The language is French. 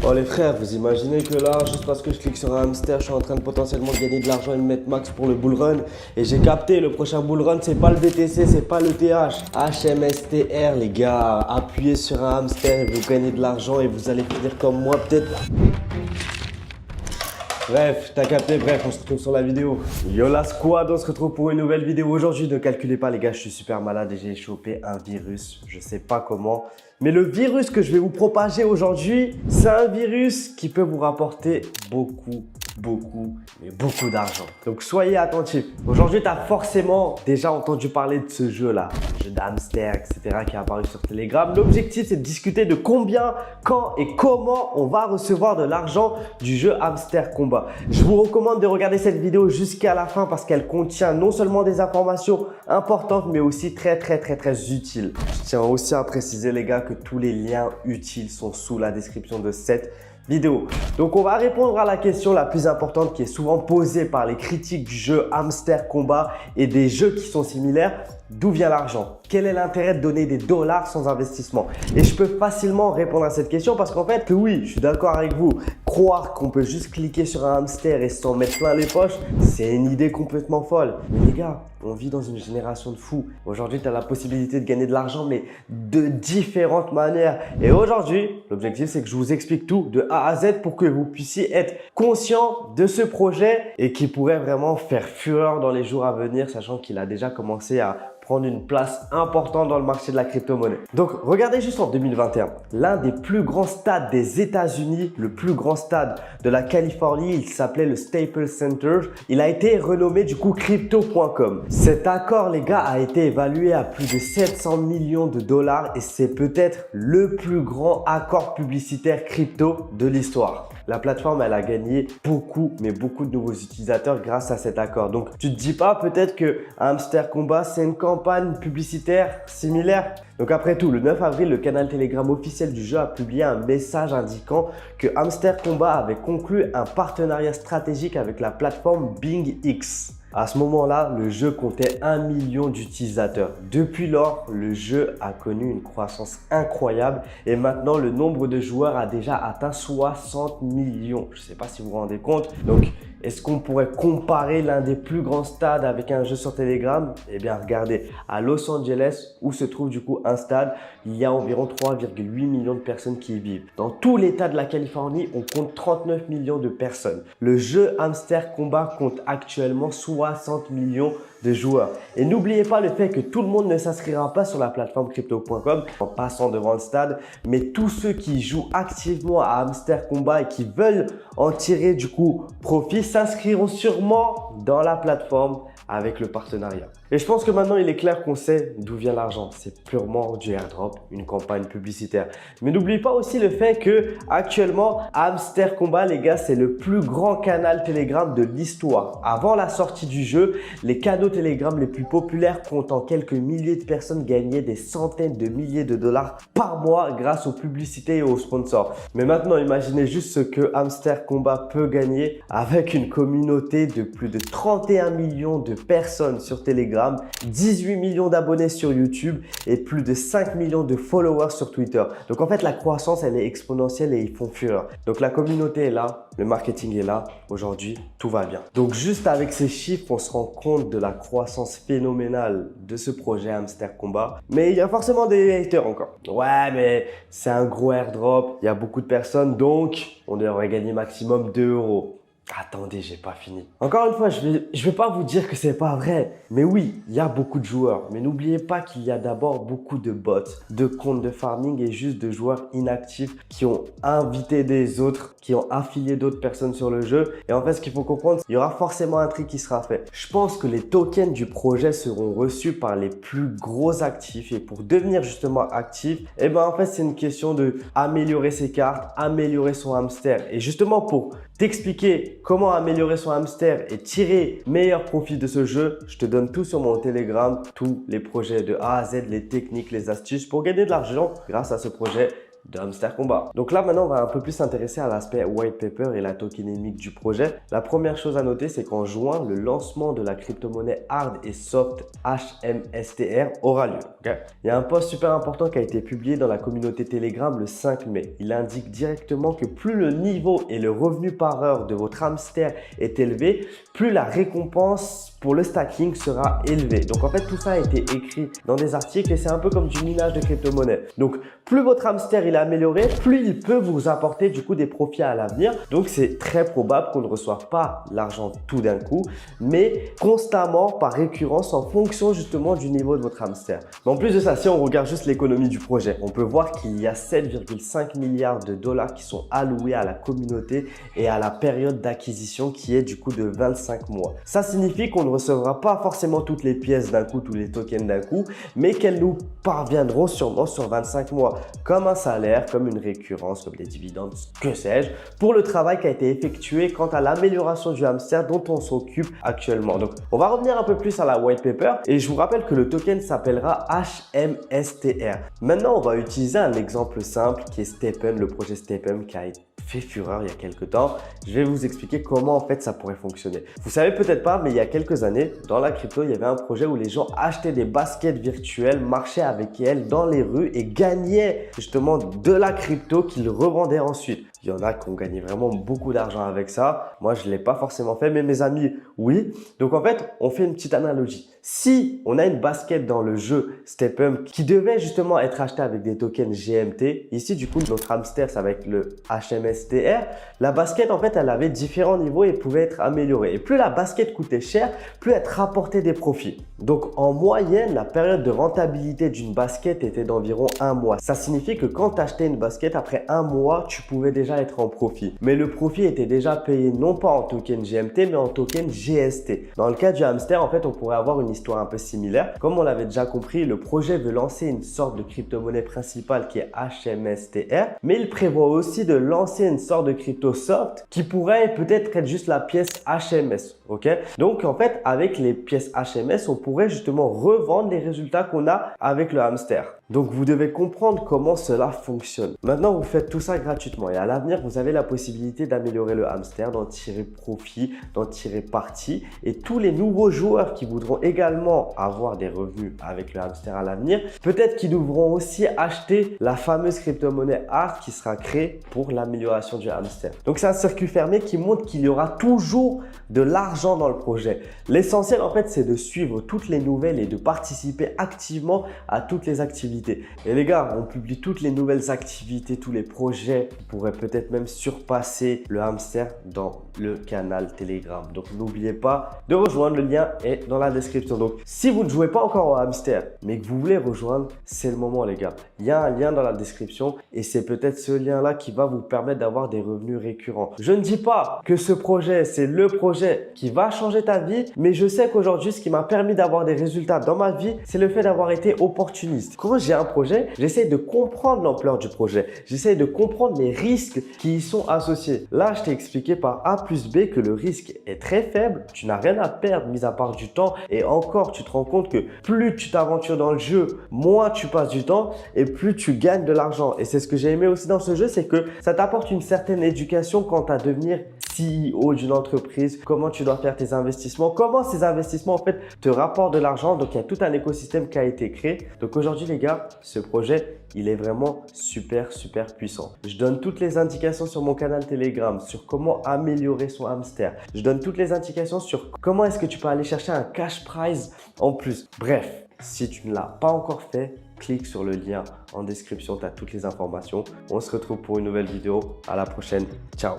Oh les frères, vous imaginez que là, juste parce que je clique sur un hamster, je suis en train de potentiellement gagner de l'argent et me mettre max pour le bull run. Et j'ai capté, le prochain bull run, c'est pas le BTC, c'est pas le TH. HMSTR les gars, appuyez sur un hamster et vous gagnez de l'argent et vous allez finir comme moi peut-être. Bref, t'as capté, bref, on se retrouve sur la vidéo. Yo la squad, on se retrouve pour une nouvelle vidéo aujourd'hui. Ne calculez pas les gars, je suis super malade et j'ai chopé un virus. Je sais pas comment. Mais le virus que je vais vous propager aujourd'hui, c'est un virus qui peut vous rapporter beaucoup d'argent. Donc soyez attentifs. Aujourd'hui, tu as forcément déjà entendu parler de ce jeu-là, jeu d'hamster, etc. qui est apparu sur Telegram. L'objectif, c'est de discuter de combien, quand et comment on va recevoir de l'argent du jeu Hamster Combat. Je vous recommande de regarder cette vidéo jusqu'à la fin parce qu'elle contient non seulement des informations importantes, mais aussi très utiles. Je tiens aussi à préciser les gars que tous les liens utiles sont sous la description de cette vidéo. Donc on va répondre à la question la plus importante qui est souvent posée par les critiques du jeu Hamster Combat et des jeux qui sont similaires. D'où vient l'argent? Quel est l'intérêt de donner des dollars sans investissement? Et je peux facilement répondre à cette question parce qu'en fait, oui, je suis d'accord avec vous. Croire qu'on peut juste cliquer sur un hamster et s'en mettre plein les poches, c'est une idée complètement folle. Mais les gars, on vit dans une génération de fous. Aujourd'hui, tu as la possibilité de gagner de l'argent, mais de différentes manières. Et aujourd'hui, l'objectif, c'est que je vous explique tout de A à Z pour que vous puissiez être conscient de ce projet et qui pourrait vraiment faire fureur dans les jours à venir, sachant qu'il a déjà commencé à prendre une place importante dans le marché de la crypto-monnaie. Donc, regardez juste en 2021, l'un des plus grands stades des États-Unis, le plus grand stade de la Californie, il s'appelait le Staples Center. Il a été renommé du coup Crypto.com. Cet accord, les gars, a été évalué à plus de 700 millions de dollars et c'est peut-être le plus grand accord publicitaire crypto de l'histoire. La plateforme, elle a gagné beaucoup de nouveaux utilisateurs grâce à cet accord. Donc, tu te dis pas peut-être que Hamster Combat, c'est une campagne publicitaire similaire? Donc après tout, le 9 avril, le canal Telegram officiel du jeu a publié un message indiquant que Hamster Combat avait conclu un partenariat stratégique avec la plateforme BingX. À ce moment-là, le jeu comptait 1 million d'utilisateurs. Depuis lors, le jeu a connu une croissance incroyable et maintenant le nombre de joueurs a déjà atteint 60 millions. Je ne sais pas si vous vous rendez compte. Donc, est-ce qu'on pourrait comparer l'un des plus grands stades avec un jeu sur Telegram? Eh bien, regardez, à Los Angeles, où se trouve du coup un stade, il y a environ 3,8 millions de personnes qui y vivent. Dans tout l'état de la Californie, on compte 39 millions de personnes. Le jeu Hamster Combat compte actuellement 60 millions de joueurs. Et n'oubliez pas le fait que tout le monde ne s'inscrira pas sur la plateforme Crypto.com en passant devant le stade, mais tous ceux qui jouent activement à Hamster Combat et qui veulent en tirer du coup profit s'inscriront sûrement dans la plateforme avec le partenariat. Et je pense que maintenant il est clair qu'on sait d'où vient l'argent. C'est purement du airdrop, une campagne publicitaire. Mais n'oubliez pas aussi le fait que actuellement Hamster Combat, les gars, c'est le plus grand canal Telegram de l'histoire. Avant la sortie du jeu, les canaux Telegram les plus populaires comptant quelques milliers de personnes gagnaient des centaines de milliers de dollars par mois grâce aux publicités et aux sponsors. Mais maintenant, imaginez juste ce que Hamster Combat peut gagner avec une communauté de plus de 31 millions de personnes sur Telegram, 18 millions d'abonnés sur YouTube et plus de 5 millions de followers sur Twitter. Donc en fait, la croissance, elle est exponentielle et ils font fureur. Donc la communauté est là, le marketing est là. Aujourd'hui, tout va bien. Donc juste avec ces chiffres, on se rend compte de la croissance phénoménale de ce projet Hamster Combat. Mais il y a forcément des haters encore. Ouais, mais c'est un gros airdrop, il y a beaucoup de personnes, donc on devrait gagner maximum 2 €. Attendez, j'ai pas fini. Encore une fois, je vais pas vous dire que c'est pas vrai. Mais oui, il y a beaucoup de joueurs. Mais n'oubliez pas qu'il y a d'abord beaucoup de bots, de comptes de farming et juste de joueurs inactifs qui ont invité des autres, qui ont affilié d'autres personnes sur le jeu. Et en fait, ce qu'il faut comprendre, il y aura forcément un tri qui sera fait. Je pense que les tokens du projet seront reçus par les plus gros actifs. Et pour devenir justement actif, eh ben en fait, c'est une question de améliorer ses cartes, améliorer son hamster. Et justement, pour t'expliquer comment améliorer son hamster et tirer meilleur profit de ce jeu, je te donne tout sur mon Telegram, tous les projets de A à Z, les techniques, les astuces pour gagner de l'argent grâce à ce projet de Hamster Combat. Donc là, maintenant, on va un peu plus s'intéresser à l'aspect white paper et la tokenomique du projet. La première chose à noter, c'est qu'en juin, le lancement de la crypto-monnaie hard et soft HMSTR aura lieu. Okay? Il y a un post super important qui a été publié dans la communauté Telegram le 5 mai. Il indique directement que plus le niveau et le revenu par heure de votre hamster est élevé, plus la récompense pour le stacking sera élevé. Donc en fait, tout ça a été écrit dans des articles et c'est un peu comme du minage de crypto-monnaie. Donc plus votre hamster il est amélioré, plus il peut vous apporter du coup des profits à l'avenir. Donc c'est très probable qu'on ne reçoive pas l'argent tout d'un coup, mais constamment par récurrence en fonction justement du niveau de votre hamster. Mais en plus de ça, si on regarde juste l'économie du projet, on peut voir qu'il y a 7,5 milliards de dollars qui sont alloués à la communauté et à la période d'acquisition qui est du coup de 25 mois. Ça signifie qu'on ne recevra pas forcément toutes les pièces d'un coup, tous les tokens d'un coup, mais qu'elles nous parviendront sûrement sur 25 mois, comme un salaire, comme une récurrence, comme des dividendes, que sais-je, pour le travail qui a été effectué quant à l'amélioration du hamster dont on s'occupe actuellement. Donc, on va revenir un peu plus à la white paper et je vous rappelle que le token s'appellera HMSTR. Maintenant, on va utiliser un exemple simple qui est Stepn, le projet Stepn qui a été fait fureur il y a quelques temps. Je vais vous expliquer comment en fait ça pourrait fonctionner. Vous savez peut-être pas, mais il y a quelques années, dans la crypto, il y avait un projet où les gens achetaient des baskets virtuelles, marchaient avec elles dans les rues et gagnaient justement de la crypto qu'ils revendaient ensuite. Il y en a qui ont gagné vraiment beaucoup d'argent avec ça. Moi, je ne l'ai pas forcément fait, mais mes amis, oui. Donc, en fait, on fait une petite analogie. Si on a une basket dans le jeu Stepn qui devait justement être achetée avec des tokens GMT, ici, du coup, notre hamster, ça va être le HMSTR. La basket, en fait, elle avait différents niveaux et pouvait être améliorée. Et plus la basket coûtait cher, plus elle rapportait des profits. Donc, en moyenne, la période de rentabilité d'une basket était d'environ 1 mois. Ça signifie que quand tu achetais une basket, après 1 mois, tu pouvais déjà être en profit. Mais le profit était déjà payé non pas en token GMT, mais en token GST. Dans le cas du hamster, en fait, on pourrait avoir une histoire un peu similaire. Comme on l'avait déjà compris, le projet veut lancer une sorte de crypto-monnaie principale qui est HMSTR, mais il prévoit aussi de lancer une sorte de crypto soft qui pourrait peut-être être juste la pièce HMS. Ok? Donc, en fait, avec les pièces HMS, on pourrait justement revendre les résultats qu'on a avec le hamster. Donc, vous devez comprendre comment cela fonctionne. Maintenant, vous faites tout ça gratuitement et à l'avenir, vous avez la possibilité d'améliorer le hamster, d'en tirer profit, d'en tirer parti. Et tous les nouveaux joueurs qui voudront également avoir des revenus avec le hamster à l'avenir, peut-être qu'ils devront aussi acheter la fameuse crypto-monnaie hard qui sera créée pour l'amélioration du hamster. Donc, c'est un circuit fermé qui montre qu'il y aura toujours de l'argent dans le projet. L'essentiel, en fait, c'est de suivre toutes les nouvelles et de participer activement à toutes les activités. Et les gars, on publie toutes les nouvelles activités, tous les projets qui pourraient peut-être même surpasser le hamster dans le canal Telegram. Donc, n'oubliez pas de rejoindre, le lien est dans la description. Donc, si vous ne jouez pas encore au hamster, mais que vous voulez rejoindre, c'est le moment, les gars. Il y a un lien dans la description et c'est peut-être ce lien-là qui va vous permettre d'avoir des revenus récurrents. Je ne dis pas que ce projet, c'est le projet qui va changer ta vie, mais je sais qu'aujourd'hui, ce qui m'a permis d'avoir des résultats dans ma vie, c'est le fait d'avoir été opportuniste. Quand j'ai un projet, j'essaie de comprendre l'ampleur du projet. J'essaie de comprendre les risques qui y sont associés. Là, je t'ai expliqué par A plus B que le risque est très faible. Tu n'as rien à perdre, mis à part du temps. Et encore, tu te rends compte que plus tu t'aventures dans le jeu, moins tu passes du temps et plus tu gagnes de l'argent. Et c'est ce que j'ai aimé aussi dans ce jeu, c'est que ça t'apporte une certaine éducation quant à devenir CEO d'une entreprise, comment tu dois faire tes investissements, comment ces investissements en fait te rapportent de l'argent. Donc, il y a tout un écosystème qui a été créé. Donc, aujourd'hui, les gars, ce projet, il est vraiment super puissant. Je donne toutes les indications sur mon canal Telegram sur comment améliorer son hamster. Je donne toutes les indications sur comment est-ce que tu peux aller chercher un cash prize en plus. Bref, si tu ne l'as pas encore fait, clique sur le lien en description, tu as toutes les informations. On se retrouve pour une nouvelle vidéo. À la prochaine. Ciao.